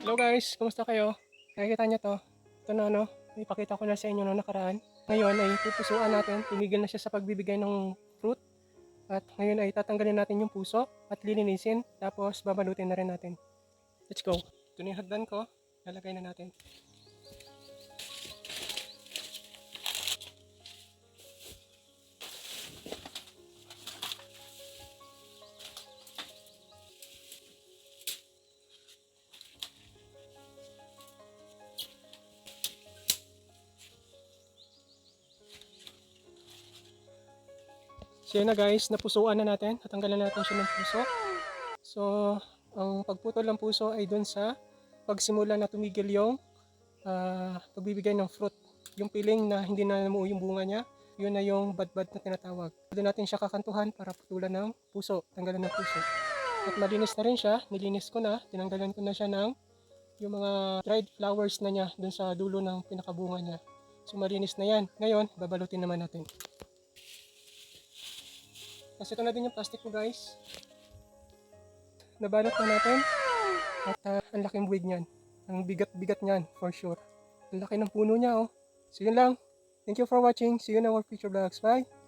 Hello guys, kumusta kayo? Nakikita niyo to? Ito na ipakita ko na sa inyo na nakaraan. Ngayon ay pupusuan natin, tumigil na siya sa pagbibigay ng fruit. At ngayon ay tatanggalin natin yung puso at lilinisin, tapos babalutin na rin natin. Let's go. Ito na yung hagdan ko, lalagay na natin. So yun na guys, napusuan na natin, natanggalan natin siya ng puso. So, ang pagputol ng puso ay dun sa pagsimula na tumigil yung pagbibigay ng fruit. Yung piling na hindi na namuo yung bunga niya, yun na yung badbad na tinatawag. Doon natin siya kakantuhan para putulan ng puso, tanggalan ng puso. At malinis na rin siya, nilinis ko na, tinanggalan ko na siya ng yung mga dried flowers na niya dun sa dulo ng pinakabunga niya. So malinis na yan. Ngayon, babalutin naman natin. Kasi ito na din yung plastic ko guys. Nabalot na natin. At ang laking buwig niyan. Ang bigat-bigat niyan for sure. Ang laki ng puno niya oh. So yun lang. Thank you for watching. See you in our future vlogs. Bye!